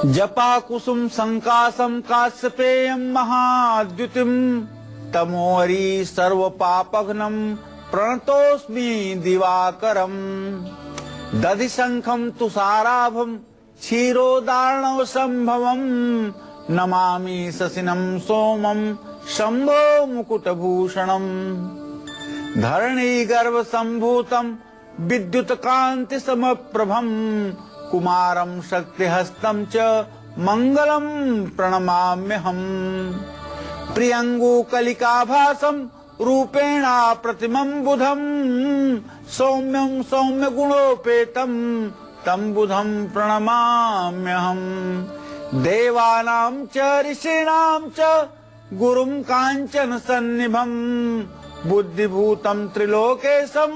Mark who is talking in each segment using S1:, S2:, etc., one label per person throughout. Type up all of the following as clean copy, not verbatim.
S1: जपा कुसुम संकासम काश्यपेयम महाद्युतिम तमोरी सर्व पापघ्नम प्रणतोस्मि दिवाकरम दधि शंखम तुषाराभम क्षीरोदार्णव संभवम नमामि शशिनम सोमम शंभो मुकुटभूषणम धरणी गर्भ संभूतम विद्युत कांति समप्रभम कुमारम शक्तिहस्तं च मंगलम प्रणमाम्यहम् प्रियंगु कलिकाभासम रूपेणा प्रतिमं बुधम सौम्यं सौम्य गुणोपेतम तं बुधं प्रणमाम्यहम् देवानां च ऋषीणां च गुरुं कांचन सन्निभं बुद्धिभूतं त्रिलोकेशं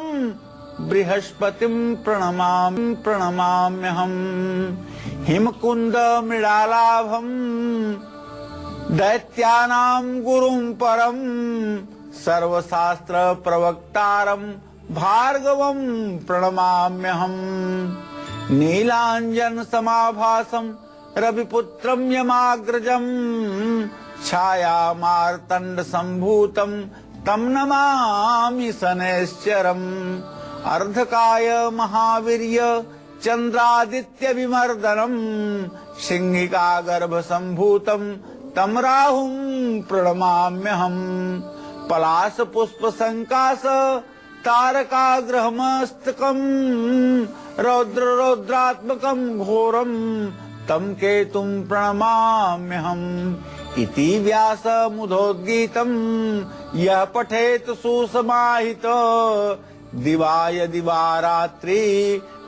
S1: बृहस्पतिं प्रणमाम्यहम् हिमकुंद मृडालाभं दैत्यानां गुरुं परं सर्वशास्त्र प्रवक्तारं भार्गवं प्रणमाम्यहम् नीलांजन समाभासं रविपुत्रं यमाग्रजं छाया मार्तंड संभूतं तं नमामि शनैश्चरम् अर्धकाय महावीर्य चंद्रादित्य विमर्दनम सिंहिका गर्भ संभूतम तम राहुं प्रणमाम्यहम् पलाश पुष्प संकाश तारकाग्रहमस्तकम रौद्र रौद्रात्मकम घोरम तम केतुं प्रणमाम्यहम् इति व्यास मुदोद्गीतम् यः पठेत सुसमाहित दिवाय दिवारात्रि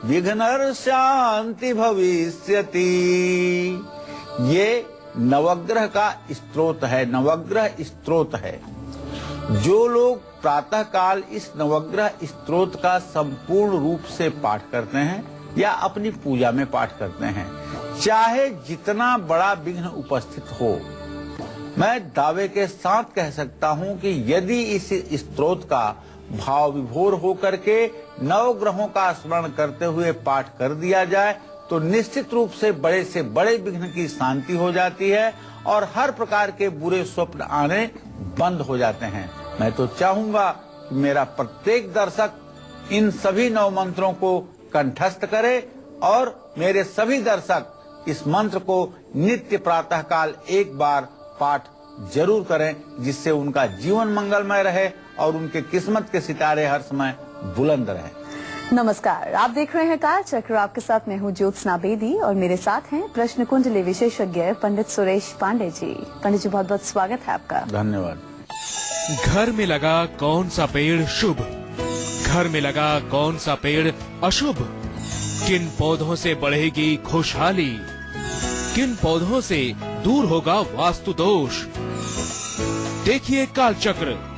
S1: विघ्नर शांति भविष्यति। ये नवग्रह का स्तोत्र है, नवग्रह स्तोत्र है। जो लोग प्रातः काल इस नवग्रह स्तोत्र का संपूर्ण रूप से पाठ करते हैं या अपनी पूजा में पाठ करते हैं, चाहे जितना बड़ा विघ्न उपस्थित हो, मैं दावे के साथ कह सकता हूं कि यदि इस स्तोत्र का भाव विभोर होकर के नवग्रहों का स्मरण करते हुए पाठ कर दिया जाए तो निश्चित रूप से बड़े विघ्न की शांति हो जाती है और हर प्रकार के बुरे स्वप्न आने बंद हो जाते हैं। मैं तो चाहूंगा कि मेरा प्रत्येक दर्शक इन सभी नव मंत्रों को कंठस्थ करे और मेरे सभी दर्शक इस मंत्र को नित्य प्रातः काल एक बार पाठ जरूर करें, जिससे उनका जीवन मंगलमय रहे और उनके किस्मत के सितारे हर समय बुलंद रहे।
S2: नमस्कार, आप देख रहे हैं काल चक्र। आपके साथ मैं हूं ज्योत्सना बेदी और मेरे साथ हैं प्रश्न कुंडली विशेषज्ञ पंडित सुरेश पांडे जी। पंडित जी, बहुत बहुत स्वागत है आपका।
S1: धन्यवाद।
S3: घर में लगा कौन सा पेड़ शुभ, घर में लगा कौन सा पेड़ अशुभ, किन पौधों से बढ़ेगी खुशहाली, किन पौधों से दूर होगा वास्तु दोष। देखिए कालचक्र।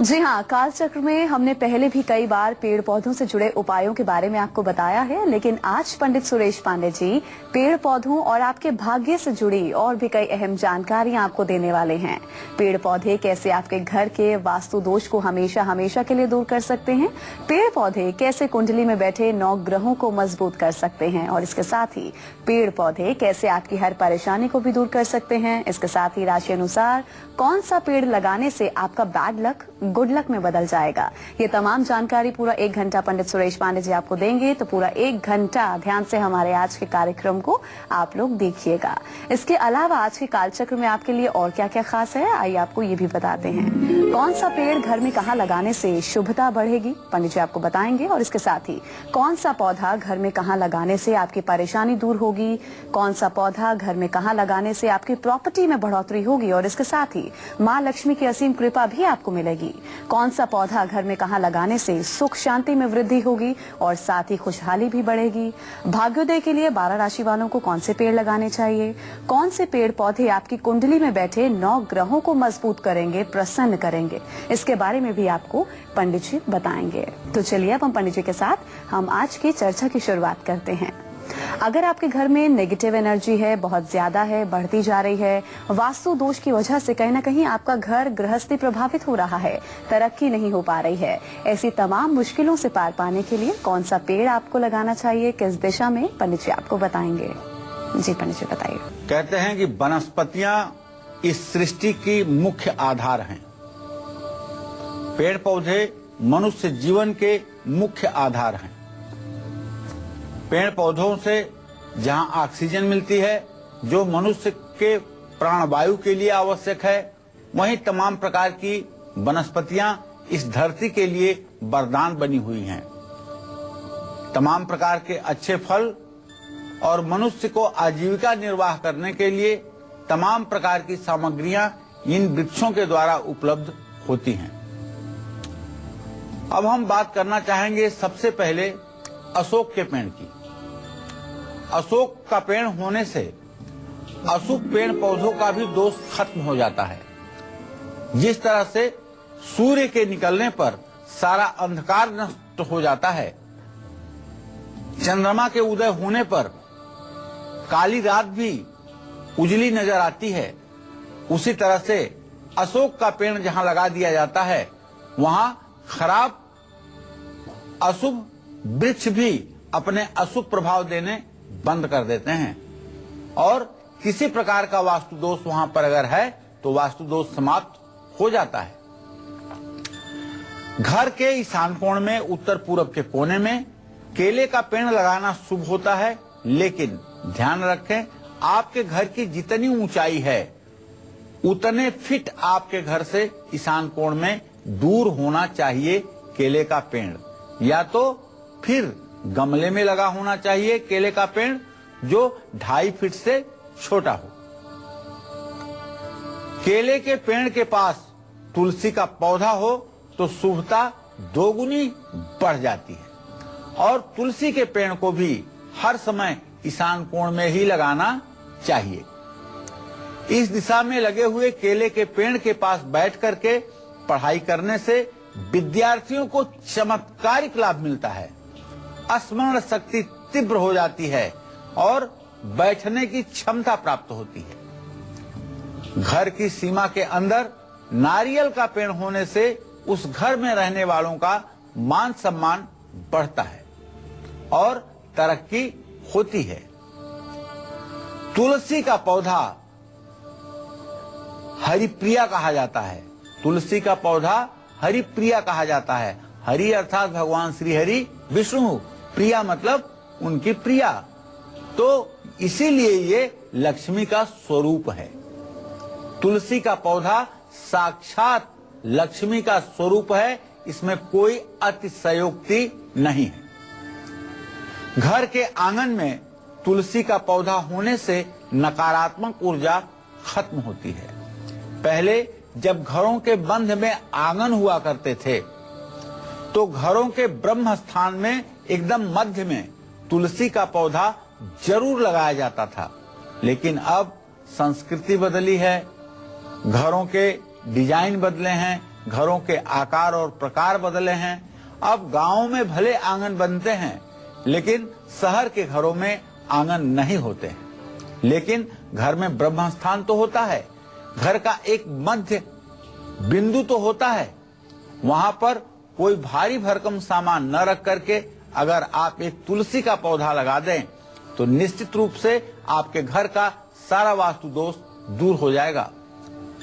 S2: जी हाँ, कालचक्र में हमने पहले भी कई बार पेड़ पौधों से जुड़े उपायों के बारे में आपको बताया है, लेकिन आज पंडित सुरेश पांडे जी पेड़ पौधों और आपके भाग्य से जुड़ी और भी कई अहम जानकारियां आपको देने वाले हैं। पेड़ पौधे कैसे आपके घर के वास्तु दोष को हमेशा हमेशा के लिए दूर कर सकते हैं, पेड़ पौधे कैसे कुंडली में बैठे 9 ग्रहों को मजबूत कर सकते हैं, और इसके साथ ही पेड़ पौधे कैसे आपकी हर परेशानी को भी दूर कर सकते हैं। इसके साथ ही राशि अनुसार कौन सा पेड़ लगाने से आपका बैड लक गुड लक में बदल जाएगा। ये तमाम जानकारी पूरा 1 घंटा पंडित सुरेश पांडे जी आपको देंगे, तो पूरा 1 घंटा ध्यान से हमारे आज के कार्यक्रम को आप लोग देखिएगा। इसके अलावा आज के कालचक्र में आपके लिए और क्या क्या खास है, आइए आपको ये भी बताते हैं। कौन सा पेड़ घर में कहाँ लगाने से शुभता बढ़ेगी, पंडित जी आपको बताएंगे। और इसके साथ ही कौन सा पौधा घर में कहाँ लगाने से आपकी परेशानी दूर होगी, कौन सा पौधा घर में कहाँ लगाने से आपकी प्रॉपर्टी में बढ़ोतरी होगी, और इसके साथ ही माँ लक्ष्मी की असीम कृपा भी आपको मिलेगी। कौन सा पौधा घर में कहाँ लगाने से सुख शांति में वृद्धि होगी और साथ ही खुशहाली भी बढ़ेगी। भाग्योदय के लिए 12 राशि वालों को कौन से पेड़ लगाने चाहिए, कौन से पेड़ पौधे आपकी कुंडली में बैठे 9 ग्रहों को मजबूत करेंगे, प्रसन्न करेंगे, इसके बारे में भी आपको पंडित जी बताएंगे। तो चलिए अब हम पंडित जी के साथ हम आज की चर्चा की शुरुआत करते हैं। अगर आपके घर में नेगेटिव एनर्जी है, बहुत ज्यादा है, बढ़ती जा रही है, वास्तु दोष की वजह से कहीं ना कहीं आपका घर गृहस्थी प्रभावित हो रहा है, तरक्की नहीं हो पा रही है, ऐसी तमाम मुश्किलों से पार पाने के लिए कौन सा पेड़ आपको लगाना चाहिए, किस दिशा में, पंडित जी आपको बताएंगे। जी पंडित जी बताइए।
S1: कहते हैं कि वनस्पतियां इस सृष्टि की मुख्य आधार हैं। पेड़ पौधे मनुष्य जीवन के मुख्य आधार हैं। पेड़ पौधों से जहां ऑक्सीजन मिलती है जो मनुष्य के प्राणवायु के लिए आवश्यक है, वहीं तमाम प्रकार की वनस्पतियां इस धरती के लिए वरदान बनी हुई हैं। तमाम प्रकार के अच्छे फल और मनुष्य को आजीविका निर्वाह करने के लिए तमाम प्रकार की सामग्रियां इन वृक्षों के द्वारा उपलब्ध होती हैं। अब हम बात करना चाहेंगे सबसे पहले अशोक के पेड़ की। अशोक का पेड़ होने से अशुभ पेड़ पौधों का भी दोष खत्म हो जाता है। जिस तरह से सूर्य के निकलने पर सारा अंधकार नष्ट हो जाता है, चंद्रमा के उदय होने पर काली रात भी उजली नजर आती है, उसी तरह से अशोक का पेड़ जहां लगा दिया जाता है वहां खराब अशुभ वृक्ष भी अपने अशुभ प्रभाव देने बंद कर देते हैं और किसी प्रकार का वास्तु दोष वहां पर अगर है तो वास्तु दोष समाप्त हो जाता है। घर के ईशान कोण में उत्तर पूर्व के कोने में केले का पेड़ लगाना शुभ होता है, लेकिन ध्यान रखें आपके घर की जितनी ऊंचाई है उतने फीट आपके घर से ईशान कोण में दूर होना चाहिए केले का पेड़, या तो फिर गमले में लगा होना चाहिए केले का पेड़ जो 2.5 फीट से छोटा हो। केले के पेड़ के पास तुलसी का पौधा हो तो शुभता दोगुनी बढ़ जाती है और तुलसी के पेड़ को भी हर समय ईशान कोण में ही लगाना चाहिए। इस दिशा में लगे हुए केले के पेड़ के पास बैठ करके पढ़ाई करने से विद्यार्थियों को चमत्कारिक लाभ मिलता है, स्मरण शक्ति तीव्र हो जाती है और बैठने की क्षमता प्राप्त होती है। घर की सीमा के अंदर नारियल का पेड़ होने से उस घर में रहने वालों का मान सम्मान बढ़ता है और तरक्की होती है। तुलसी का पौधा हरिप्रिया कहा जाता है। तुलसी का पौधा हरिप्रिया कहा जाता है। हरि अर्थात भगवान श्री हरि विष्णु, प्रिया मतलब उनकी प्रिया, तो इसीलिए ये लक्ष्मी का स्वरूप है। तुलसी का पौधा साक्षात लक्ष्मी का स्वरूप है, इसमें कोई अतिशयोक्ति नहीं है। घर के आंगन में तुलसी का पौधा होने से नकारात्मक ऊर्जा खत्म होती है। पहले जब घरों के बंध में आंगन हुआ करते थे तो घरों के ब्रह्म स्थान में एकदम मध्य में तुलसी का पौधा जरूर लगाया जाता था, लेकिन अब संस्कृति बदली है, घरों के डिजाइन बदले हैं, घरों के आकार और प्रकार बदले हैं। अब गांवों में भले आंगन बनते हैं लेकिन शहर के घरों में आंगन नहीं होते हैं। लेकिन घर में ब्रह्म स्थान तो होता है, घर का एक मध्य बिंदु तो होता है, वहां पर कोई भारी भरकम सामान न रख करके अगर आप एक तुलसी का पौधा लगा दें तो निश्चित रूप से आपके घर का सारा वास्तु दोष दूर हो जाएगा।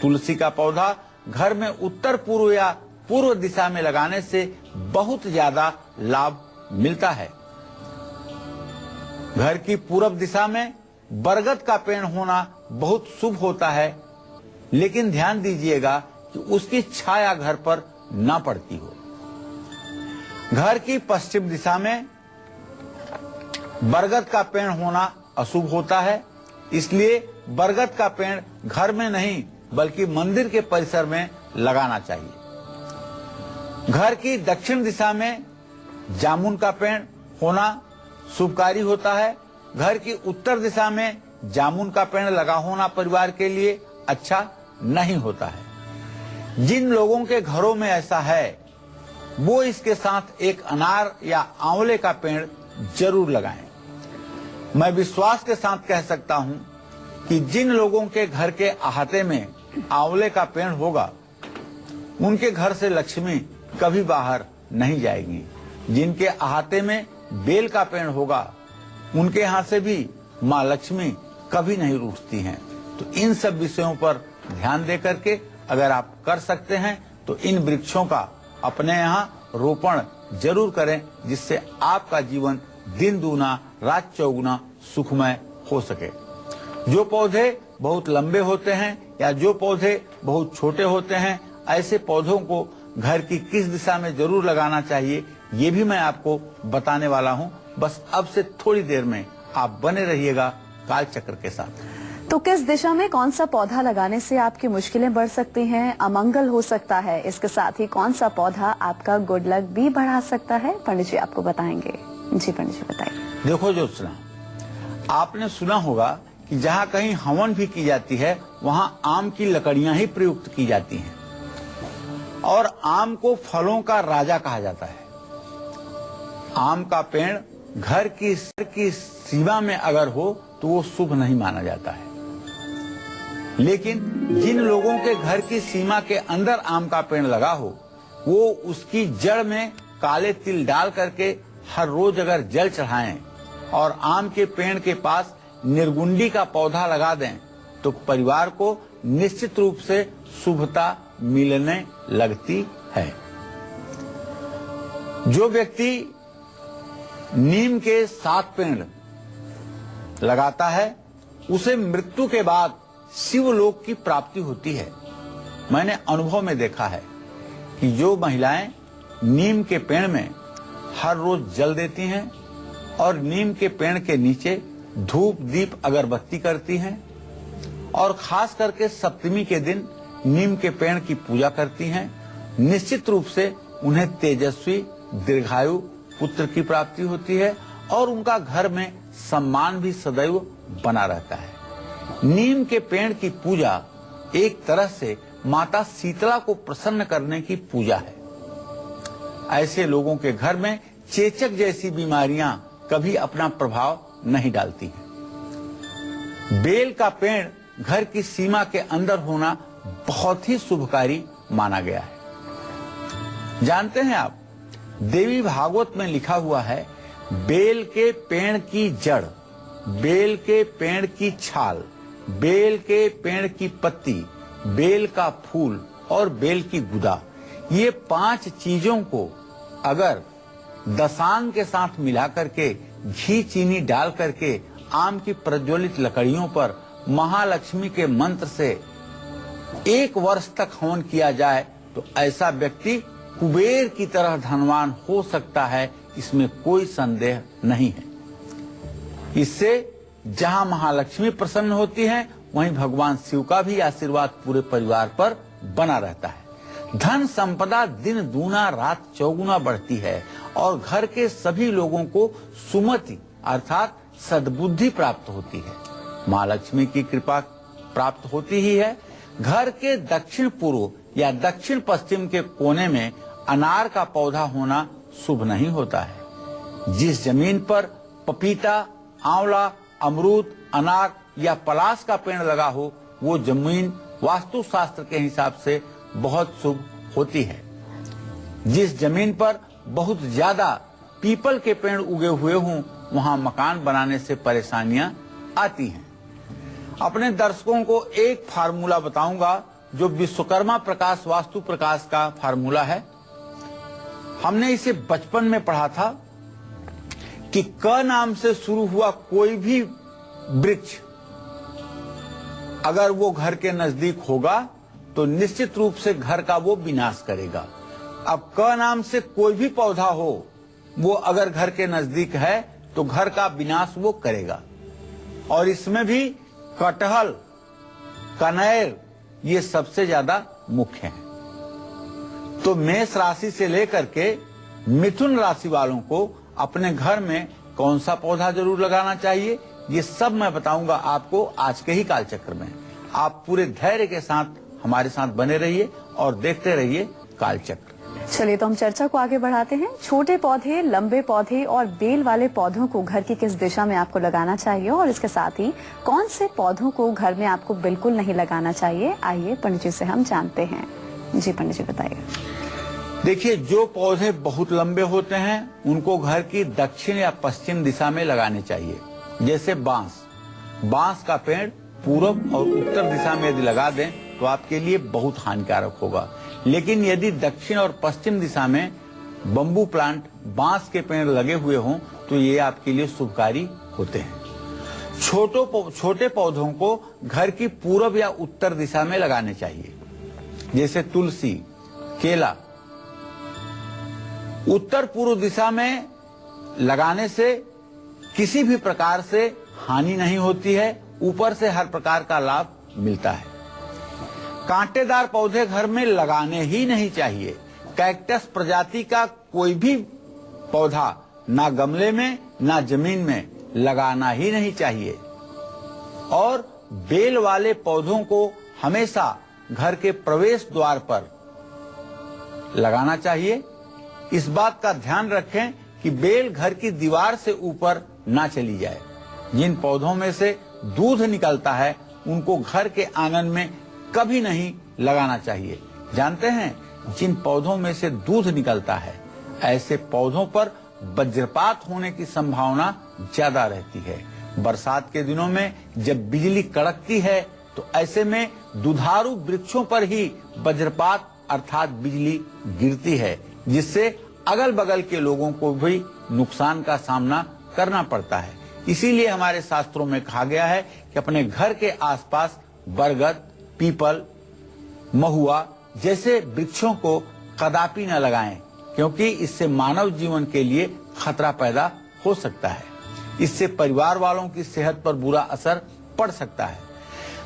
S1: तुलसी का पौधा घर में उत्तर पूर्व या पूर्व दिशा में लगाने से बहुत ज्यादा लाभ मिलता है। घर की पूर्व दिशा में बरगद का पेड़ होना बहुत शुभ होता है, लेकिन ध्यान दीजिएगा कि उसकी छाया घर पर न पड़ती हो। घर की पश्चिम दिशा में बरगद का पेड़ होना अशुभ होता है, इसलिए बरगद का पेड़ घर में नहीं बल्कि मंदिर के परिसर में लगाना चाहिए। घर की दक्षिण दिशा में जामुन का पेड़ होना शुभकारी होता है। घर की उत्तर दिशा में जामुन का पेड़ लगा होना परिवार के लिए अच्छा नहीं होता है। जिन लोगों के घरों में ऐसा है वो इसके साथ एक अनार या आंवले का पेड़ जरूर लगाएं। मैं विश्वास के साथ कह सकता हूं कि जिन लोगों के घर के अहाते में आंवले का पेड़ होगा उनके घर से लक्ष्मी कभी बाहर नहीं जाएगी। जिनके अहाते में बेल का पेड़ होगा उनके यहाँ से भी माँ लक्ष्मी कभी नहीं रूठती हैं। तो इन सब विषयों पर ध्यान दे करके अगर आप कर सकते हैं तो इन वृक्षों का अपने यहाँ रोपण जरूर करें, जिससे आपका जीवन दिन दूना रात चौगुना सुखमय हो सके। जो पौधे बहुत लंबे होते हैं या जो पौधे बहुत छोटे होते हैं, ऐसे पौधों को घर की किस दिशा में जरूर लगाना चाहिए, ये भी मैं आपको बताने वाला हूँ। बस अब से थोड़ी देर में आप बने रहिएगा कालचक्र के साथ।
S2: तो किस दिशा में कौन सा पौधा लगाने से आपकी मुश्किलें बढ़ सकती हैं, अमंगल हो सकता है, इसके साथ ही कौन सा पौधा आपका गुड लक भी बढ़ा सकता है, पंडित जी आपको बताएंगे। जी पंडित जी बताइए।
S1: देखो ज्योत्सना, आपने सुना होगा कि जहाँ कहीं हवन भी की जाती है वहाँ आम की लकड़ियां ही प्रयुक्त की जाती हैं और आम को फलों का राजा कहा जाता है। आम का पेड़ घर की सीमा में अगर हो तो वो शुभ नहीं माना जाता है, लेकिन जिन लोगों के घर की सीमा के अंदर आम का पेड़ लगा हो, वो उसकी जड़ में काले तिल डाल करके हर रोज अगर जल चढ़ाएं और आम के पेड़ के पास निर्गुंडी का पौधा लगा दें तो परिवार को निश्चित रूप से शुभता मिलने लगती है। जो व्यक्ति नीम के 7 पेड़ लगाता है उसे मृत्यु के बाद शिवलोक की प्राप्ति होती है। मैंने अनुभव में देखा है कि जो महिलाएं नीम के पेड़ में हर रोज जल देती हैं और नीम के पेड़ के नीचे धूप दीप अगरबत्ती करती हैं और खास करके सप्तमी के दिन नीम के पेड़ की पूजा करती हैं, निश्चित रूप से उन्हें तेजस्वी दीर्घायु पुत्र की प्राप्ति होती है और उनका घर में सम्मान भी सदैव बना रहता है। नीम के पेड़ की पूजा एक तरह से माता शीतला को प्रसन्न करने की पूजा है। ऐसे लोगों के घर में चेचक जैसी बीमारियां कभी अपना प्रभाव नहीं डालती हैं। बेल का पेड़ घर की सीमा के अंदर होना बहुत ही शुभकारी माना गया है। जानते हैं आप, देवी भागवत में लिखा हुआ है, बेल के पेड़ की जड़, बेल के पेड़ की छाल, बेल के पेड़ की पत्ती, बेल का फूल और बेल की गुदा, ये 5 चीजों को अगर दशांग के साथ मिला करके घी चीनी डाल करके आम की प्रज्वलित लकड़ियों पर महालक्ष्मी के मंत्र से 1 वर्ष तक हवन किया जाए तो ऐसा व्यक्ति कुबेर की तरह धनवान हो सकता है, इसमें कोई संदेह नहीं है। इससे जहां महालक्ष्मी प्रसन्न होती हैं, वहीं भगवान शिव का भी आशीर्वाद पूरे परिवार पर बना रहता है। धन संपदा दिन दूना रात चौगुना बढ़ती है और घर के सभी लोगों को सुमति अर्थात सद्बुद्धि प्राप्त होती है। माँ लक्ष्मी की कृपा प्राप्त होती ही है। घर के दक्षिण पूर्व या दक्षिण पश्चिम के कोने में अनार का पौधा होना शुभ नहीं होता है। जिस जमीन पर पपीता, आंवला, अमरूद, अनार या पलाश का पेड़ लगा हो, वो जमीन वास्तु शास्त्र के हिसाब से बहुत शुभ होती है। जिस जमीन पर बहुत ज्यादा पीपल के पेड़ उगे हुए हों, वहां मकान बनाने से परेशानियां आती हैं। अपने दर्शकों को एक फार्मूला बताऊंगा जो विश्वकर्मा प्रकाश वास्तु प्रकाश का फार्मूला है। हमने इसे बचपन में पढ़ा था कि क नाम से शुरू हुआ कोई भी वृक्ष अगर वो घर के नजदीक होगा तो निश्चित रूप से घर का वो विनाश करेगा। अब क नाम से कोई भी पौधा हो, वो अगर घर के नजदीक है तो घर का विनाश वो करेगा। और इसमें भी कटहल, कनेर ये सबसे ज्यादा मुख्य है। तो मेष राशि से लेकर के मिथुन राशि वालों को अपने घर में कौन सा पौधा जरूर लगाना चाहिए, ये सब मैं बताऊंगा आपको आज के ही कालचक्र में। आप पूरे धैर्य के साथ हमारे साथ बने रहिए और देखते रहिए कालचक्र।
S2: चलिए तो हम चर्चा को आगे बढ़ाते हैं। छोटे पौधे, लंबे पौधे और बेल वाले पौधों को घर की किस दिशा में आपको लगाना चाहिए और इसके साथ ही कौन से पौधों को घर में आपको बिल्कुल नहीं लगाना चाहिए, आइए पंडित जी से हम जानते हैं। जी पंडित जी बताइए।
S1: देखिए, जो पौधे बहुत लंबे होते हैं उनको घर की दक्षिण या पश्चिम दिशा में लगाने चाहिए। जैसे बांस, बांस का पेड़ पूर्व और उत्तर दिशा में यदि लगा दें तो आपके लिए बहुत हानिकारक होगा। लेकिन यदि दक्षिण और पश्चिम दिशा में बम्बू प्लांट, बांस के पेड़ लगे हुए हों तो ये आपके लिए शुभकारी होते हैं। छोटे पौधों को घर की पूर्व या उत्तर दिशा में लगाने चाहिए, जैसे तुलसी, केला। उत्तर पूर्व दिशा में लगाने से किसी भी प्रकार से हानि नहीं होती है, ऊपर से हर प्रकार का लाभ मिलता है। कांटेदार पौधे घर में लगाने ही नहीं चाहिए। कैक्टस प्रजाति का कोई भी पौधा ना गमले में ना जमीन में लगाना ही नहीं चाहिए। और बेल वाले पौधों को हमेशा घर के प्रवेश द्वार पर लगाना चाहिए। इस बात का ध्यान रखें कि बेल घर की दीवार से ऊपर ना चली जाए। जिन पौधों में से दूध निकलता है उनको घर के आंगन में कभी नहीं लगाना चाहिए। जानते हैं, जिन पौधों में से दूध निकलता है ऐसे पौधों पर वज्रपात होने की संभावना ज्यादा रहती है। बरसात के दिनों में जब बिजली कड़कती है तो ऐसे में दुधारू वृक्षों पर ही वज्रपात अर्थात बिजली गिरती है, जिससे अगल बगल के लोगों को भी नुकसान का सामना करना पड़ता है। इसीलिए हमारे शास्त्रों में कहा गया है कि अपने घर के आसपास बरगद, पीपल, महुआ जैसे वृक्षों को कदापि न लगाएं, क्योंकि इससे मानव जीवन के लिए खतरा पैदा हो सकता है। इससे परिवार वालों की सेहत पर बुरा असर पड़ सकता है।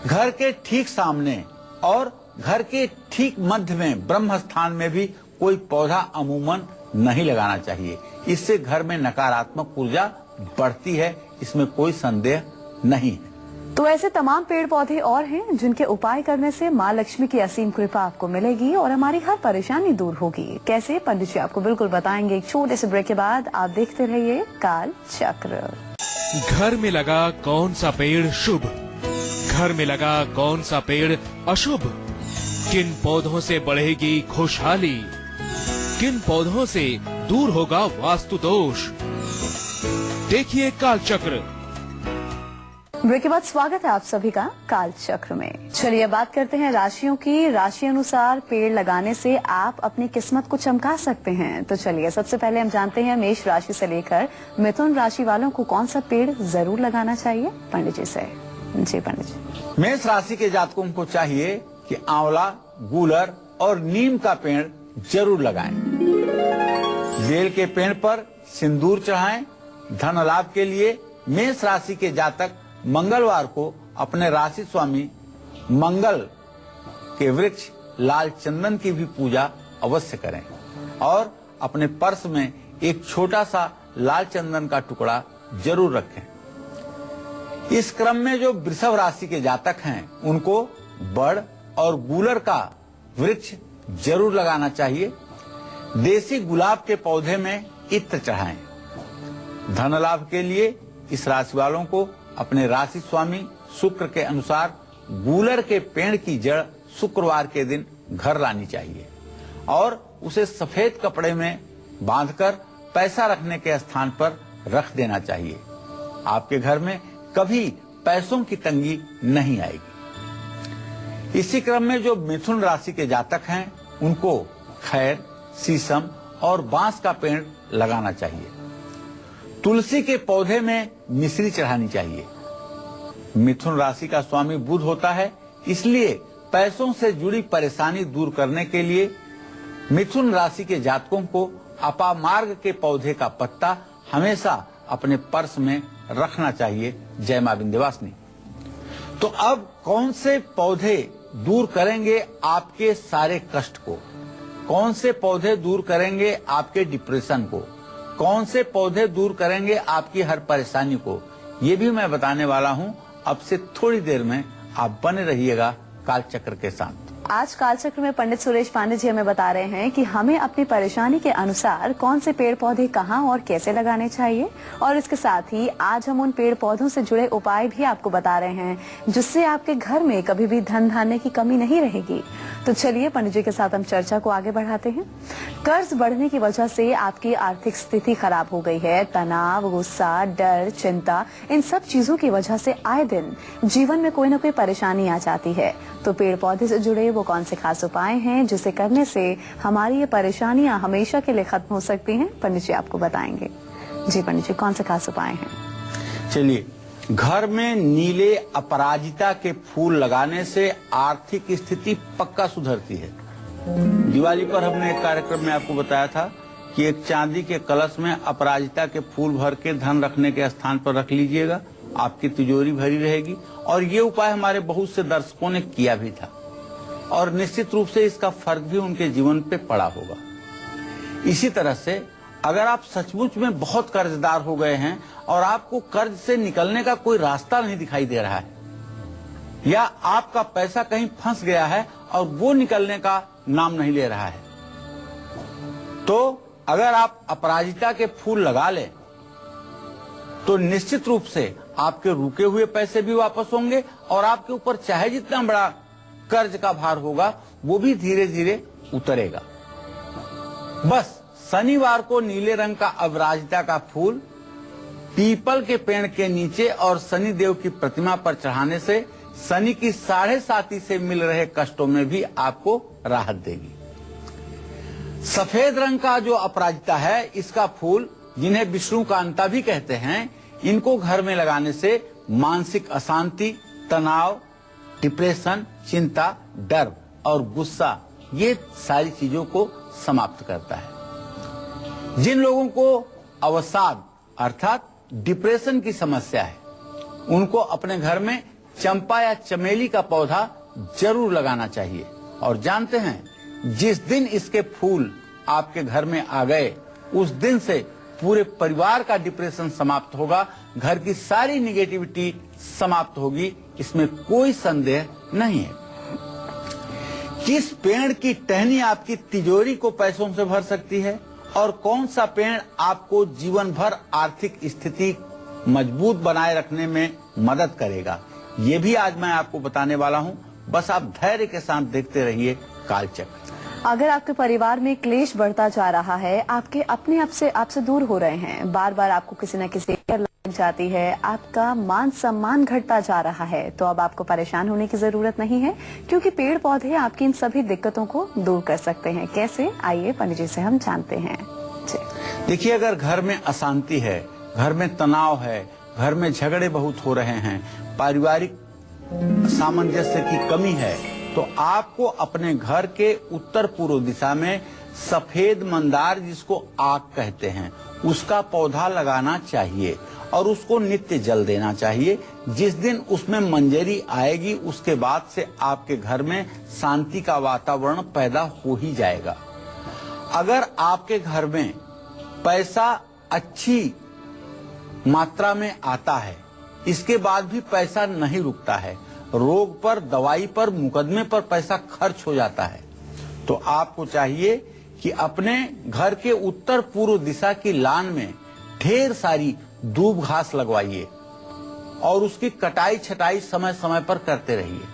S1: घर के ठीक सामने और घर के ठीक मध्य में ब्रह्म स्थान में भी कोई पौधा अमूमन नहीं लगाना चाहिए। इससे घर में नकारात्मक ऊर्जा बढ़ती है, इसमें कोई संदेह नहीं है।
S2: तो ऐसे तमाम पेड़ पौधे और हैं जिनके उपाय करने से माँ लक्ष्मी की असीम कृपा आपको मिलेगी और हमारी हर परेशानी दूर होगी। कैसे, पंडित जी आपको बिल्कुल बताएंगे। एक छोटे से ब्रेक के बाद आप देखते रहिए काल चक्र।
S3: घर में लगा कौन सा पेड़ शुभ, घर में लगा कौन सा पेड़ अशुभ, किन पौधों से बढ़ेगी खुशहाली, किन पौधों से दूर होगा वास्तु दोष। देखिए काल चक्र।
S2: ब्रेक के बाद स्वागत है आप सभी का काल चक्र में। चलिए बात करते हैं राशियों की। राशि अनुसार पेड़ लगाने से आप अपनी किस्मत को चमका सकते हैं। तो चलिए सबसे पहले हम जानते हैं मेष राशि से लेकर मिथुन राशि वालों को कौन सा पेड़ जरूर लगाना चाहिए, पंडित जी से। जी पंडित जी।
S1: मेष राशि के जातकों को चाहिए कि आंवला, गूलर और नीम का पेड़ जरूर लगाएं। बेल के पेड़ पर सिंदूर चढ़ाएं। धन लाभ के लिए मेष राशि के जातक मंगलवार को अपने राशि स्वामी मंगल के वृक्ष लाल चंदन की भी पूजा अवश्य करें और अपने पर्स में एक छोटा सा लाल चंदन का टुकड़ा जरूर रखें। इस क्रम में जो वृषभ राशि के जातक हैं उनको बड़ और गूलर का वृक्ष जरूर लगाना चाहिए। देसी गुलाब के पौधे में इत्र चढ़ाएं। धन लाभ के लिए इस राशि वालों को अपने राशि स्वामी शुक्र के अनुसार गूलर के पेड़ की जड़ शुक्रवार के दिन घर लानी चाहिए और उसे सफेद कपड़े में बांधकर पैसा रखने के स्थान पर रख देना चाहिए। आपके घर में कभी पैसों की तंगी नहीं आएगी। इसी क्रम में जो मिथुन राशि के जातक हैं उनको खैर, शीशम और बांस का पेड़ लगाना चाहिए। तुलसी के पौधे में मिश्री चढ़ानी चाहिए। मिथुन राशि का स्वामी बुध होता है, इसलिए पैसों से जुड़ी परेशानी दूर करने के लिए मिथुन राशि के जातकों को अपामार्ग के पौधे का पत्ता हमेशा अपने पर्स में रखना चाहिए। जय मां विंध्यवासिनी। तो अब कौन से पौधे दूर करेंगे आपके सारे कष्ट को, कौन से पौधे दूर करेंगे आपके डिप्रेशन को, कौन से पौधे दूर करेंगे आपकी हर परेशानी को, ये भी मैं बताने वाला हूं। अब से थोड़ी देर में आप बने रहिएगा कालचक्र के साथ।
S2: आज कालचक्र में पंडित सुरेश पांडे जी हमें बता रहे हैं कि हमें अपनी परेशानी के अनुसार कौन से पेड़ पौधे कहाँ और कैसे लगाने चाहिए, और इसके साथ ही आज हम उन पेड़ पौधों से जुड़े उपाय भी आपको बता रहे हैं जिससे आपके घर में कभी भी धन धान्य की कमी नहीं रहेगी। तो चलिए पंडित जी के साथ हम चर्चा को आगे बढ़ाते हैं। कर्ज बढ़ने की वजह से आपकी आर्थिक स्थिति खराब हो गई है। तनाव, गुस्सा, डर, चिंता, इन सब चीजों की वजह से आए दिन जीवन में कोई न कोई परेशानी आ जाती है। तो पेड़ पौधे से जुड़े वो कौन से खास उपाय हैं जिसे करने से हमारी ये परेशानियां हमेशा के लिए खत्म हो सकती हैं, पंडित जी आपको बताएंगे। जी पंडित जी, कौन से खास उपाय हैं?
S1: चलिए, घर में नीले अपराजिता के फूल लगाने से आर्थिक स्थिति पक्का सुधरती है। दिवाली पर हमने एक कार्यक्रम में आपको बताया था कि एक चांदी के कलश में अपराजिता के फूल भर के धन रखने के स्थान पर रख लीजिएगा, आपकी तिजोरी भरी रहेगी। और ये उपाय हमारे बहुत से दर्शकों ने किया भी था और निश्चित रूप से इसका फर्क भी उनके जीवन पे पड़ा होगा। इसी तरह से अगर आप सचमुच में बहुत कर्जदार हो गए हैं और आपको कर्ज से निकलने का कोई रास्ता नहीं दिखाई दे रहा है, या आपका पैसा कहीं फंस गया है और वो निकलने का नाम नहीं ले रहा है, तो अगर आप अपराजिता के फूल लगा लें तो निश्चित रूप से आपके रुके हुए पैसे भी वापस होंगे और आपके ऊपर चाहे जितना बड़ा कर्ज का भार होगा वो भी धीरे धीरे उतरेगा। बस शनिवार को नीले रंग का अपराजिता का फूल पीपल के पेड़ के नीचे और शनि देव की प्रतिमा पर चढ़ाने से शनि की 7.5 से मिल रहे कष्टों में भी आपको राहत देगी। सफेद रंग का जो अपराजिता है, इसका फूल जिन्हें विष्णु कांता भी कहते हैं, इनको घर में लगाने से मानसिक अशांति, तनाव, डिप्रेशन, चिंता, डर और गुस्सा, ये सारी चीजों को समाप्त करता है। जिन लोगों को अवसाद अर्थात डिप्रेशन की समस्या है, उनको अपने घर में चंपा या चमेली का पौधा जरूर लगाना चाहिए। और जानते हैं, जिस दिन इसके फूल आपके घर में आ गए उस दिन से पूरे परिवार का डिप्रेशन समाप्त होगा, घर की सारी निगेटिविटी समाप्त होगी, इसमें कोई संदेह नहीं है। किस पेड़ की टहनी आपकी तिजोरी को पैसों से भर सकती है और कौन सा पेड़ आपको जीवन भर आर्थिक स्थिति मजबूत बनाए रखने में मदद करेगा, ये भी आज मैं आपको बताने वाला हूं। बस आप धैर्य के साथ देखते रहिए कालचक्र।
S2: अगर आपके परिवार में क्लेश बढ़ता जा रहा है, आपके अपने आप से आपसे दूर हो रहे हैं, बार बार आपको किसी न किसी लग जाती है, आपका मान सम्मान घटता जा रहा है, तो अब आपको परेशान होने की जरूरत नहीं है, क्योंकि पेड़ पौधे आपकी इन सभी दिक्कतों को दूर कर सकते हैं। कैसे, आइए पंडित जी से हम जानते हैं।
S1: देखिए, अगर घर में अशांति है, घर में तनाव है, घर में झगड़े बहुत हो रहे हैं, पारिवारिक सामंजस्य की कमी है, तो आपको अपने घर के उत्तर पूर्व दिशा में सफेद मंदार, जिसको आक कहते हैं, उसका पौधा लगाना चाहिए और उसको नित्य जल देना चाहिए। जिस दिन उसमें मंजरी आएगी उसके बाद से आपके घर में शांति का वातावरण पैदा हो ही जाएगा। अगर आपके घर में पैसा अच्छी मात्रा में आता है, इसके बाद भी पैसा नहीं रुकता है, रोग पर, दवाई पर, मुकदमे पर पैसा खर्च हो जाता है, तो आपको चाहिए कि अपने घर के उत्तर पूर्व दिशा की लान में ढेर सारी दूब घास लगवाइए और उसकी कटाई छटाई समय समय पर करते रहिए।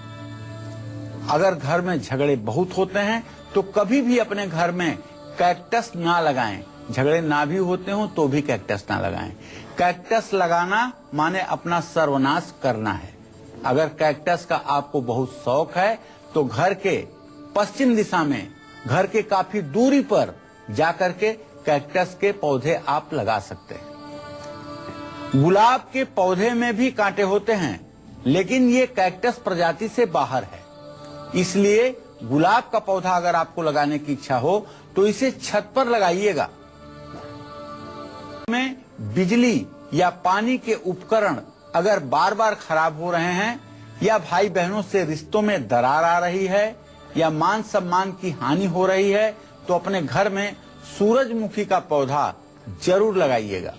S1: अगर घर में झगड़े बहुत होते हैं तो कभी भी अपने घर में कैक्टस ना लगाएं। झगड़े ना भी होते हो तो भी कैक्टस ना लगाएं। कैक्टस लगाना माने अपना सर्वनाश करना है। अगर कैक्टस का आपको बहुत शौक है तो घर के पश्चिम दिशा में, घर के काफी दूरी पर जाकर के कैक्टस के पौधे आप लगा सकते हैं। गुलाब के पौधे में भी कांटे होते हैं, लेकिन ये कैक्टस प्रजाति से बाहर है, इसलिए गुलाब का पौधा अगर आपको लगाने की इच्छा हो तो इसे छत पर लगाइएगा। में बिजली या पानी के उपकरण अगर बार बार खराब हो रहे हैं, या भाई बहनों से रिश्तों में दरार आ रही है, या मान सम्मान की हानि हो रही है, तो अपने घर में सूरजमुखी का पौधा जरूर लगाइएगा।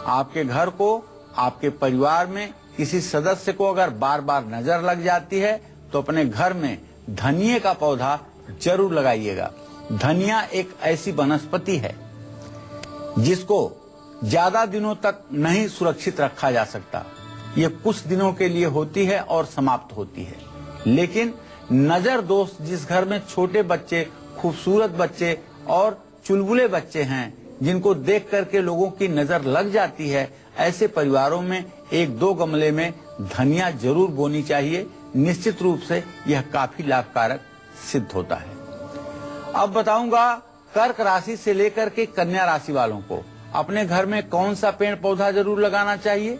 S1: आपके घर को, आपके परिवार में किसी सदस्य को अगर बार बार नजर लग जाती है तो अपने घर में धनिये का पौधा जरूर लगाइएगा। धनिया एक ऐसी वनस्पति है जिसको ज्यादा दिनों तक नहीं सुरक्षित रखा जा सकता। ये कुछ दिनों के लिए होती है और समाप्त होती है, लेकिन नजर दोष जिस घर में छोटे बच्चे, खूबसूरत बच्चे और चुलबुले बच्चे हैं जिनको देख करके लोगों की नजर लग जाती है, ऐसे परिवारों में 1-2 गमले में धनिया जरूर बोनी चाहिए। निश्चित रूप से यह काफी लाभकारक सिद्ध होता है। अब बताऊंगा कर्क राशि से लेकर के कन्या राशि वालों को अपने घर में कौन सा पेड़ पौधा जरूर लगाना चाहिए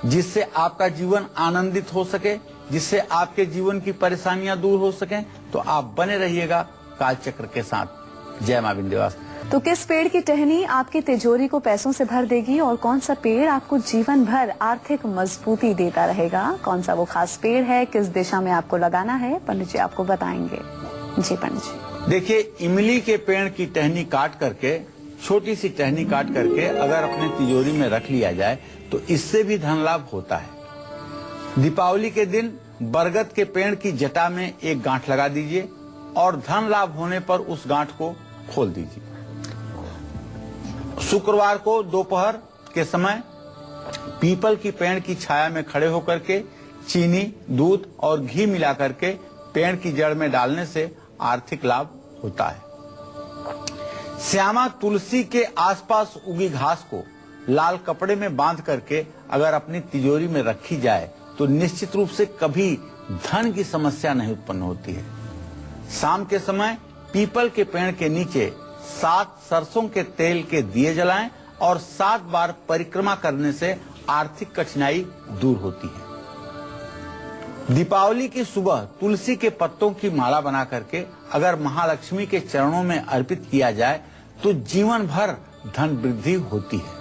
S1: जिससे आपका जीवन आनंदित हो सके, जिससे आपके जीवन की परेशानियां दूर हो सकें। तो आप बने रहिएगा कालचक्र के साथ। जय मां विंध्यवासिनी।
S2: तो किस पेड़ की टहनी आपकी तिजोरी को पैसों से भर देगी और कौन सा पेड़ आपको जीवन भर आर्थिक मजबूती देता रहेगा? कौन सा वो खास पेड़ है, किस दिशा में आपको लगाना है, पंडित जी आपको बताएंगे। जी पंडित जी।
S1: देखिए, इमली के पेड़ की टहनी काट करके, छोटी सी टहनी काट करके अगर अपने तिजोरी में रख लिया जाए तो इससे भी धन लाभ होता है। दीपावली के दिन बरगद के पेड़ की जटा में एक गांठ लगा दीजिए और धन लाभ होने पर उस गांठ को खोल दीजिए। शुक्रवार को दोपहर के समय पीपल की पेड़ की छाया में खड़े होकर के चीनी, दूध और घी मिला करके पेड़ की जड़ में डालने से आर्थिक लाभ होता है। श्यामा तुलसी के आसपास उगी घास को लाल कपड़े में बांध करके अगर अपनी तिजोरी में रखी जाए तो निश्चित रूप से कभी धन की समस्या नहीं उत्पन्न होती है। शाम के समय पीपल के पेड़ के नीचे 7 सरसों के तेल के दिए जलाएं और 7 बार परिक्रमा करने से आर्थिक कठिनाई दूर होती है। दीपावली की सुबह तुलसी के पत्तों की माला बना करके अगर महालक्ष्मी के चरणों में अर्पित किया जाए तो जीवन भर धन वृद्धि होती है।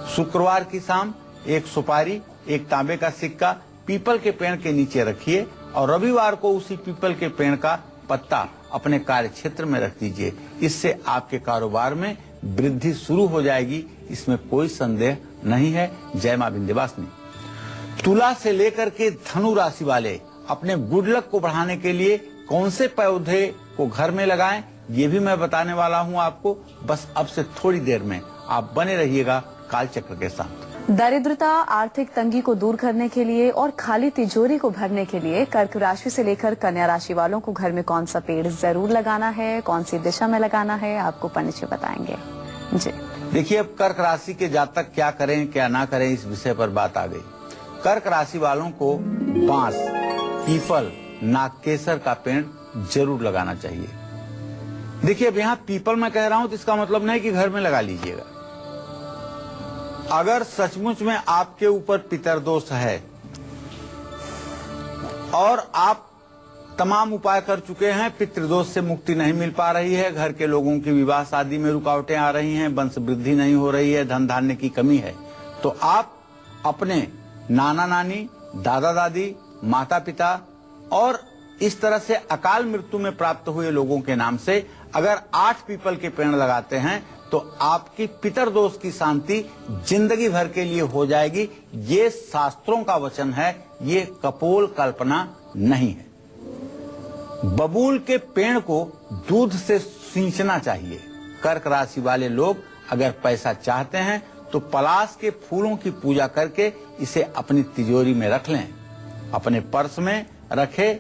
S1: शुक्रवार की शाम एक सुपारी, एक तांबे का सिक्का पीपल के पेड़ के नीचे रखिए और रविवार को उसी पीपल के पेड़ का पत्ता अपने कार्य क्षेत्र में रख दीजिए। इससे आपके कारोबार में वृद्धि शुरू हो जाएगी, इसमें कोई संदेह नहीं है। जय मां विंध्यवासिनी। तुला से लेकर के धनु राशि वाले अपने गुड लक को बढ़ाने के लिए कौन से पौधे को घर में लगाएं, ये भी मैं बताने वाला हूं आपको। बस अब से थोड़ी देर में आप बने रहिएगा कालचक्र के साथ।
S2: दरिद्रता, आर्थिक तंगी को दूर करने के लिए और खाली तिजोरी को भरने के लिए कर्क राशि से लेकर कन्या राशि वालों को घर में कौन सा पेड़ जरूर लगाना है, कौन सी दिशा में लगाना है, आपको पंडित जी बताएंगे। जी
S1: देखिए, अब कर्क राशि के जातक क्या करें क्या ना करें, इस विषय पर बात आ गई। कर्क राशि वालों को बांस, पीपल, नागकेसर का पेड़ जरूर लगाना चाहिए। देखिए, अब यहाँ पीपल मैं कह रहा हूँ तो इसका मतलब नहीं कि घर में लगा लीजिएगा। अगर सचमुच में आपके ऊपर पितर दोष है और आप तमाम उपाय कर चुके हैं, पितृदोष से मुक्ति नहीं मिल पा रही है, घर के लोगों की विवाह शादी में रुकावटें आ रही हैं, वंश वृद्धि नहीं हो रही है, धन धान्य की कमी है, तो आप अपने नाना नानी, दादा दादी, माता पिता और इस तरह से अकाल मृत्यु में प्राप्त हुए लोगों के नाम से अगर 8 पीपल के पेड़ लगाते हैं तो आपकी पितर दोष की शांति जिंदगी भर के लिए हो जाएगी। ये शास्त्रों का वचन है, ये कपोल कल्पना नहीं है। बबूल के पेड़ को दूध से सींचना चाहिए। कर्क राशि वाले लोग अगर पैसा चाहते हैं तो पलाश के फूलों की पूजा करके इसे अपनी तिजोरी में रख लें, अपने पर्स में रखें।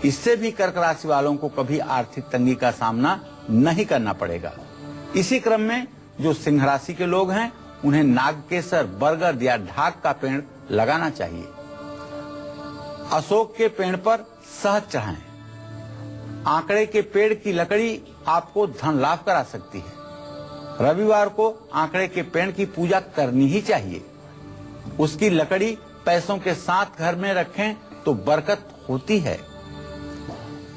S1: इससे भी कर्क राशि वालों को कभी आर्थिक तंगी का सामना नहीं करना पड़ेगा। इसी क्रम में जो सिंह राशि के लोग हैं उन्हें नागकेसर, बरगद या ढाक का पेड़ लगाना चाहिए। अशोक के पेड़ पर शहद चढ़ाएं। आंकड़े के पेड़ की लकड़ी आपको धन लाभ करा सकती है। रविवार को आंकड़े के पेड़ की पूजा करनी ही चाहिए। उसकी लकड़ी पैसों के साथ घर में रखें तो बरकत होती है।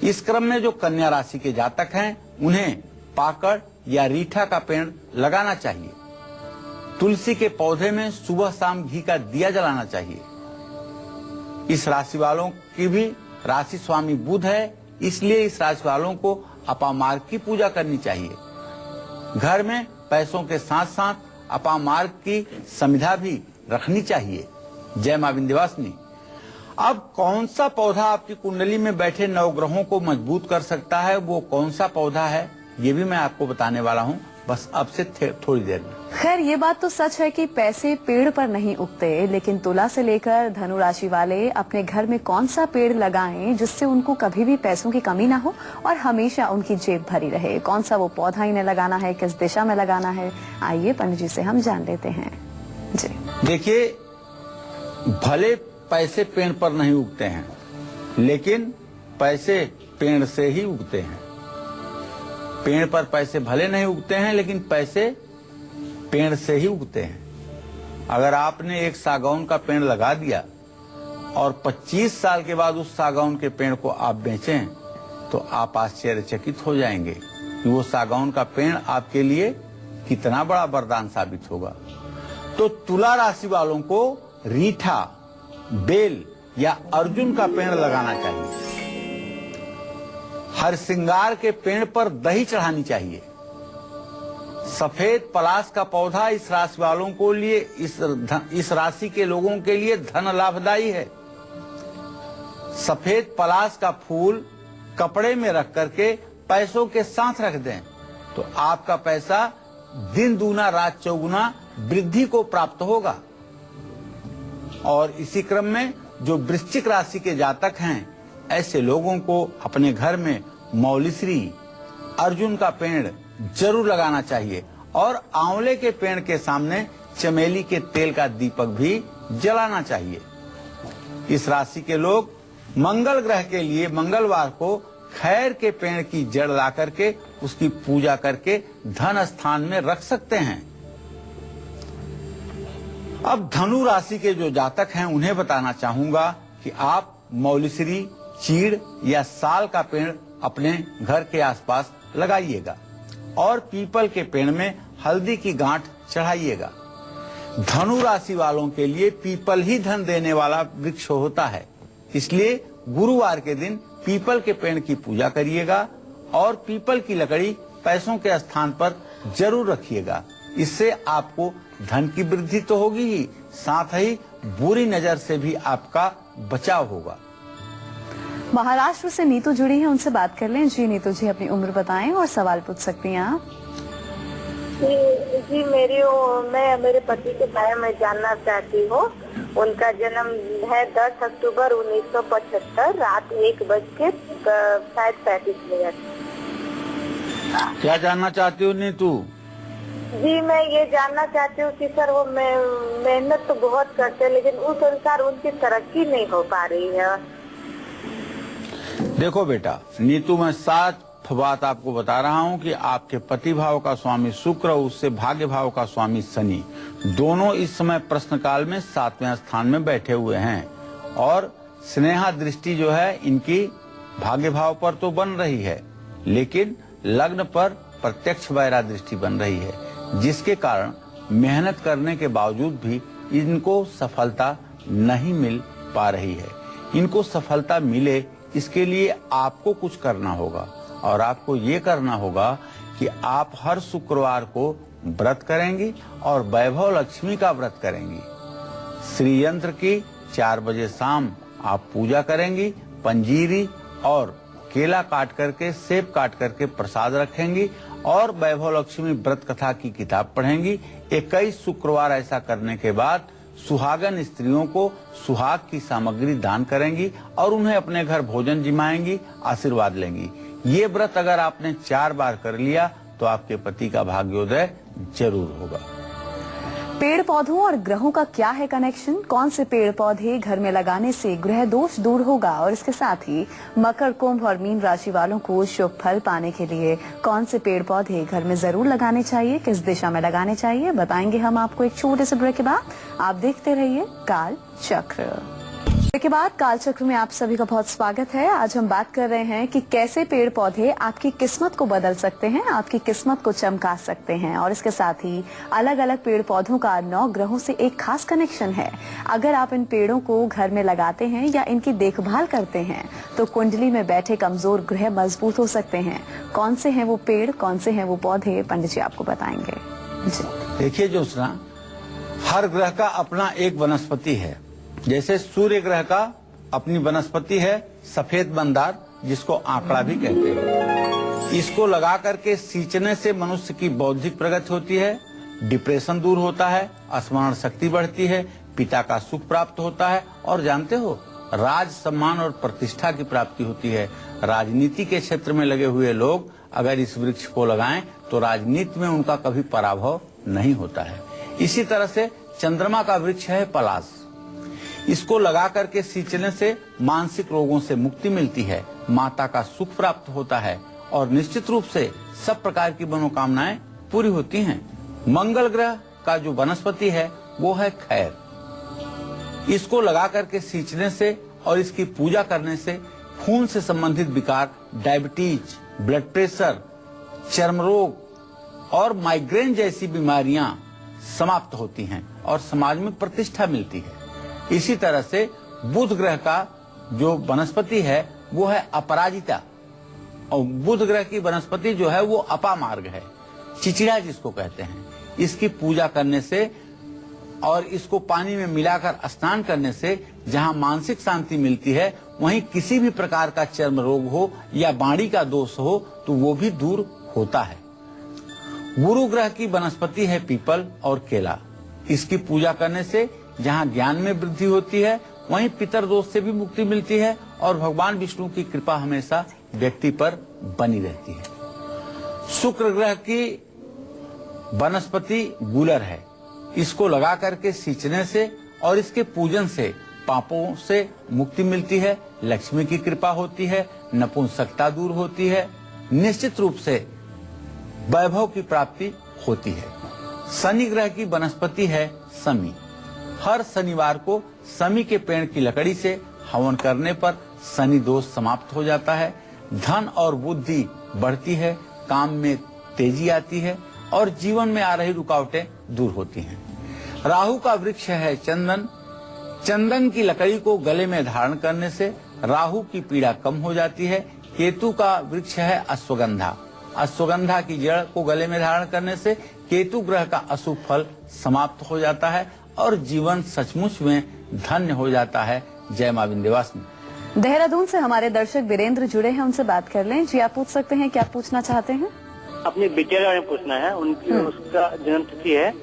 S1: इस क्रम में जो कन्या राशि के जातक हैं उन्हें पाकड़ या रीठा का पेड़ लगाना चाहिए। तुलसी के पौधे में सुबह शाम घी का दिया जलाना चाहिए। इस राशि वालों की भी राशि स्वामी बुध है, इसलिए इस राशि वालों को अपामार्ग की पूजा करनी चाहिए। घर में पैसों के साथ साथ अपामार्ग की समिधा भी रखनी चाहिए। जय मां विंध्यवासिनी। अब कौन सा पौधा आपकी कुंडली में बैठे नवग्रहों को मजबूत कर सकता है, वो कौन सा पौधा है, ये भी मैं आपको बताने वाला हूँ, बस अब से थोड़ी देर में।
S2: खैर ये बात तो सच है कि पैसे पेड़ पर नहीं उगते, लेकिन तुला से लेकर धनु राशि वाले अपने घर में कौन सा पेड़ लगाएं जिससे उनको कभी भी पैसों की कमी ना हो और हमेशा उनकी जेब भरी रहे। कौन सा वो पौधा इन्हें लगाना है, किस दिशा में लगाना है, आइए पंडित जी से हम जान लेते हैं। जी
S1: देखिए, भले पैसे पेड़ पर नहीं उगते हैं, लेकिन पैसे पेड़ से ही उगते हैं। पेड़ पर पैसे भले नहीं उगते हैं, लेकिन पैसे पेड़ से ही उगते हैं। अगर आपने एक सागौन का पेड़ लगा दिया और 25 साल के बाद उस सागौन के पेड़ को आप बेचें, तो आप आश्चर्यचकित हो जाएंगे कि वो सागौन का पेड़ आपके लिए कितना बड़ा वरदान साबित होगा। तो तुला राशि वालों को रीठा, बेल या अर्जुन का पेड़ लगाना चाहिए। हर श्रृंगार के पेड़ पर दही चढ़ानी चाहिए। सफेद पलाश का पौधा इस राशि वालों को लिए इस राशि के लोगों के लिए धन लाभदायी है। सफेद पलाश का फूल कपड़े में रख करके पैसों के साथ रख दें, तो आपका पैसा दिन दूना रात चौगुना वृद्धि को प्राप्त होगा। और इसी क्रम में जो वृश्चिक राशि के जातक हैं, ऐसे लोगों को अपने घर में मौलीश्री, अर्जुन का पेड़ जरूर लगाना चाहिए और आंवले के पेड़ के सामने चमेली के तेल का दीपक भी जलाना चाहिए। इस राशि के लोग मंगल ग्रह के लिए मंगलवार को खैर के पेड़ की जड़ ला करके उसकी पूजा करके धन स्थान में रख सकते हैं। अब धनु राशि के जो जातक हैं उन्हें बताना चाहूंगा कि आप मौलीश्री, चीड़ या साल का पेड़ अपने घर के आसपास लगाइएगा और पीपल के पेड़ में हल्दी की गांठ चढ़ाइएगा। धनु राशि वालों के लिए पीपल ही धन देने वाला वृक्ष होता है, इसलिए गुरुवार के दिन पीपल के पेड़ की पूजा करिएगा और पीपल की लकड़ी पैसों के स्थान पर जरूर रखिएगा। इससे आपको धन की वृद्धि तो होगी ही, साथ ही बुरी नजर से भी आपका बचाव होगा।
S2: महाराष्ट्र से नीतू जुड़ी है, उनसे बात कर लें। जी नीतू जी, अपनी उम्र बताएं और सवाल पूछ सकती हैं आप।
S4: जी मैं मेरे पति के बारे में जानना चाहती हूँ। उनका जन्म है 10 अक्टूबर 1975 रात 1:35।
S1: क्या जानना चाहती हो नीतू?
S4: जी मैं ये जानना चाहती हूँ कि सर वो मेहनत तो बहुत करते हैं, लेकिन उस अनुसार उनकी तरक्की नहीं हो पा रही है।
S1: देखो बेटा नीतू, मैं साफ बात आपको बता रहा हूँ कि आपके पति भाव का स्वामी शुक्र, उससे भाग्य भाव का स्वामी शनि, दोनों इस समय प्रश्न काल में 7वें स्थान में बैठे हुए हैं और स्नेहा दृष्टि जो है इनकी भाग्य भाव पर तो बन रही है, लेकिन लग्न पर प्रत्यक्ष वैरा दृष्टि बन रही है, जिसके कारण मेहनत करने के बावजूद भी इनको सफलता नहीं मिल पा रही है। इनको सफलता मिले इसके लिए आपको कुछ करना होगा और आपको ये करना होगा कि आप हर शुक्रवार को व्रत करेंगी और वैभव लक्ष्मी का व्रत करेंगी। श्री यंत्र की 4 बजे शाम आप पूजा करेंगी, पंजीरी और केला काट करके, सेब काट करके प्रसाद रखेंगी और वैभव लक्ष्मी व्रत कथा की किताब पढ़ेंगी। 21 शुक्रवार ऐसा करने के बाद सुहागन स्त्रियों को सुहाग की सामग्री दान करेंगी और उन्हें अपने घर भोजन जिमाएंगी, आशीर्वाद लेंगी। ये व्रत अगर आपने 4 बार कर लिया तो आपके पति का भाग्योदय जरूर होगा।
S2: पेड़ पौधों और ग्रहों का क्या है कनेक्शन? कौन से पेड़ पौधे घर में लगाने से ग्रह दोष दूर होगा? और इसके साथ ही मकर, कुंभ और मीन राशि वालों को शुभ फल पाने के लिए कौन से पेड़ पौधे घर में जरूर लगाने चाहिए, किस दिशा में लगाने चाहिए, बताएंगे हम आपको एक छोटे से ब्रेक के बाद। आप देखते रहिए काल चक्र। के बाद काल चक्र में आप सभी का बहुत स्वागत है। आज हम बात कर रहे हैं कि कैसे पेड़ पौधे आपकी किस्मत को बदल सकते हैं, आपकी किस्मत को चमका सकते हैं। और इसके साथ ही अलग अलग पेड़ पौधों का 9 ग्रहों से एक खास कनेक्शन है। अगर आप इन पेड़ों को घर में लगाते हैं या इनकी देखभाल करते हैं तो कुंडली में बैठे कमजोर ग्रह मजबूत हो सकते हैं। कौन से हैं वो पेड़, कौन से हैं वो पौधे, पंडित जी आपको बताएंगे।
S1: देखिए ज्योत्सना, हर ग्रह का अपना एक वनस्पति है। जैसे सूर्य ग्रह का अपनी वनस्पति है सफेद मंदार, जिसको आंकड़ा भी कहते हैं। इसको लगा करके सींचने से मनुष्य की बौद्धिक प्रगति होती है, डिप्रेशन दूर होता है, स्मरण शक्ति बढ़ती है, पिता का सुख प्राप्त होता है और जानते हो राज सम्मान और प्रतिष्ठा की प्राप्ति होती है। राजनीति के क्षेत्र में लगे हुए लोग अगर इस वृक्ष को लगाएं तो राजनीति में उनका कभी पराभव नहीं होता है। इसी तरह से चंद्रमा का वृक्ष है पलाश। इसको लगा करके सींचने से मानसिक रोगों से मुक्ति मिलती है, माता का सुख प्राप्त होता है और निश्चित रूप से सब प्रकार की मनोकामनाएं पूरी होती हैं। मंगल ग्रह का जो वनस्पति है वो है खैर। इसको लगा करके सींचने से और इसकी पूजा करने से खून से संबंधित विकार, डायबिटीज, ब्लड प्रेशर, चर्म रोग और माइग्रेन जैसी बीमारियां समाप्त होती हैं और समाज में प्रतिष्ठा मिलती है। इसी तरह से बुध ग्रह का जो वनस्पति है वो है अपराजिता और बुध ग्रह की वनस्पति जो है वो अपामार्ग है, चिचिड़ा जिसको कहते हैं। इसकी पूजा करने से और इसको पानी में मिलाकर स्नान करने से जहां मानसिक शांति मिलती है, वहीं किसी भी प्रकार का चर्म रोग हो या बाड़ी का दोष हो तो वो भी दूर होता है। गुरु ग्रह की वनस्पति है पीपल और केला। इसकी पूजा करने से जहां ज्ञान में वृद्धि होती है, वहीं पितर दोष से भी मुक्ति मिलती है और भगवान विष्णु की कृपा हमेशा व्यक्ति पर बनी रहती है। शुक्र ग्रह की वनस्पति गूलर है। इसको लगा करके सींचने से और इसके पूजन से पापों से मुक्ति मिलती है, लक्ष्मी की कृपा होती है, नपुंसकता दूर होती है, निश्चित रूप से वैभव की प्राप्ति होती है। शनि ग्रह की वनस्पति है समी। हर शनिवार को समी के पेड़ की लकड़ी से हवन करने पर शनि दोष समाप्त हो जाता है, धन और बुद्धि बढ़ती है, काम में तेजी आती है और जीवन में आ रही रुकावटें दूर होती हैं। राहु का वृक्ष है चंदन। चंदन की लकड़ी को गले में धारण करने से राहु की पीड़ा कम हो जाती है। केतु का वृक्ष है अश्वगंधा। अश्वगंधा की जड़ को गले में धारण करने से केतु ग्रह का अशुभ फल समाप्त हो जाता है और जीवन सचमुच में धन्य हो जाता है। जय मां विंध्यवासिनी।
S2: देहरादून से हमारे दर्शक वीरेंद्र जुड़े हैं, उनसे बात कर लें। जी, आप पूछ सकते हैं, क्या पूछना चाहते हैं?
S5: अपनी बिटिया के बारे में पूछना है। उनकी उसका जन्म तिथि है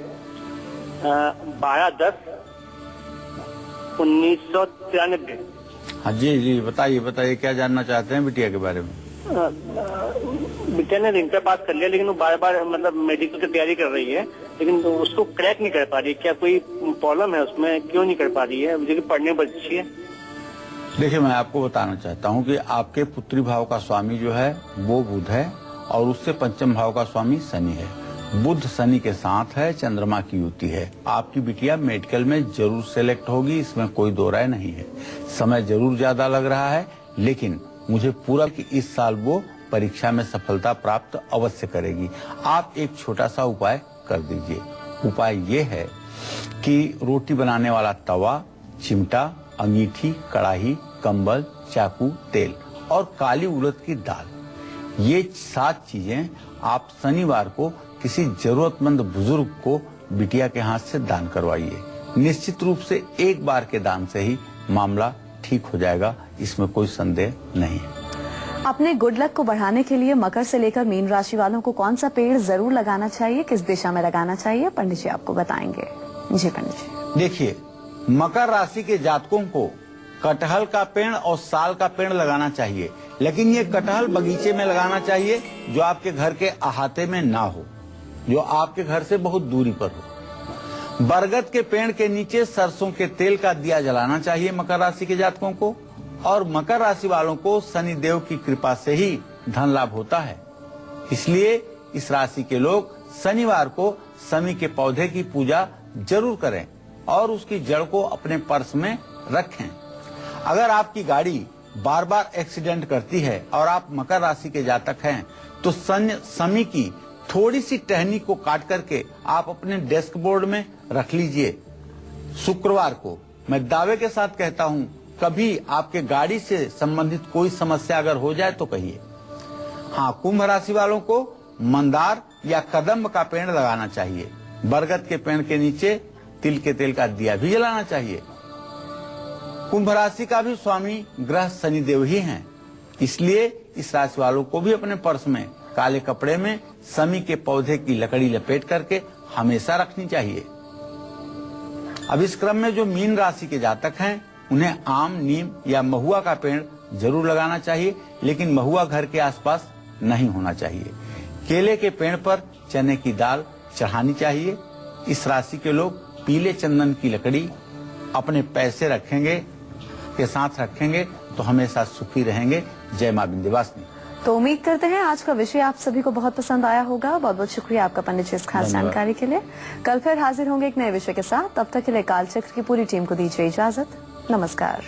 S5: 12/10/1993।
S1: हाँ जी, बताइए क्या जानना चाहते हैं बिटिया के बारे में?
S5: बिटिया ने इंटर पास कर लिया, लेकिन वो बार मतलब मेडिकल की तैयारी कर रही है, लेकिन उसको क्रैक नहीं कर पा रही। क्या कोई प्रॉब्लम है उसमें? क्यों नहीं कर पा रही है? मुझे पढ़ने में अच्छी है।
S1: देखिए, मैं आपको बताना चाहता हूँ कि आपके पुत्री भाव का स्वामी जो है वो बुध है और उससे पंचम भाव का स्वामी शनि है। बुध शनि के साथ है, चंद्रमा की युति है। आपकी बिटिया मेडिकल में जरूर सेलेक्ट होगी, इसमें कोई दो राय नहीं है। समय जरूर ज्यादा लग रहा है, लेकिन मुझे पूरा कि इस साल वो परीक्षा में सफलता प्राप्त अवश्य करेगी। आप एक छोटा सा उपाय कर दीजिए। उपाय ये है कि रोटी बनाने वाला तवा, चिमटा, अंगीठी, कड़ाही, कंबल, चाकू, तेल और काली उड़द की दाल, ये 7 चीजें आप शनिवार को किसी जरूरतमंद बुजुर्ग को बिटिया के हाथ से दान करवाइए। निश्चित रूप से एक बार के दान से ही मामला ठीक हो जाएगा, इसमें कोई संदेह नहीं है।
S2: अपने गुड लक को बढ़ाने के लिए मकर से लेकर मीन राशि वालों को कौन सा पेड़ जरूर लगाना चाहिए, किस दिशा में लगाना चाहिए, पंडित जी आपको बताएंगे। जी पंडित जी।
S1: देखिए, मकर राशि के जातकों को कटहल का पेड़ और साल का पेड़ लगाना चाहिए, लेकिन ये कटहल बगीचे में लगाना चाहिए जो आपके घर के अहाते में ना हो, जो आपके घर से बहुत दूरी पर हो। बरगद के पेड़ के नीचे सरसों के तेल का दिया जलाना चाहिए मकर राशि के जातकों को। और मकर राशि वालों को शनि देव की कृपा से ही धन लाभ होता है, इसलिए इस राशि के लोग शनिवार को शमी के पौधे की पूजा जरूर करें और उसकी जड़ को अपने पर्स में रखें। अगर आपकी गाड़ी बार बार एक्सीडेंट करती है और आप मकर राशि के जातक हैं, तो शमी की थोड़ी सी टहनी को काट करके आप अपने डेस्क बोर्ड में रख लीजिए। शुक्रवार को मैं दावे के साथ कहता हूं, कभी आपके गाड़ी से संबंधित कोई समस्या अगर हो जाए तो कहिए। हाँ, कुंभ राशि वालों को मंदार या कदम्ब का पेड़ लगाना चाहिए। बरगद के पेड़ के नीचे तिल के तेल का दिया भी जलाना चाहिए। कुंभ राशि का भी स्वामी ग्रह शनिदेव ही हैं, इसलिए इस राशि वालों को भी अपने पर्स में काले कपड़े में शमी के पौधे की लकड़ी लपेट करके हमेशा रखनी चाहिए। अब इस क्रम में जो मीन राशि के जातक हैं उन्हें आम, नीम या महुआ का पेड़ जरूर लगाना चाहिए, लेकिन महुआ घर के आसपास नहीं होना चाहिए। केले के पेड़ पर चने की दाल चढ़ानी चाहिए। इस राशि के लोग पीले चंदन की लकड़ी अपने पैसे रखेंगे के साथ रखेंगे तो हमेशा सुखी रहेंगे। जय मां विंध्यवासिनी।
S2: तो उम्मीद करते हैं आज का विषय आप सभी को बहुत पसंद आया होगा। बहुत बहुत शुक्रिया आपका पंडित जी इस खास जानकारी के लिए। कल फिर हाजिर होंगे एक नए विषय के साथ। तब तक के लिए कालचक्र की पूरी टीम को दीजिए इजाजत। नमस्कार।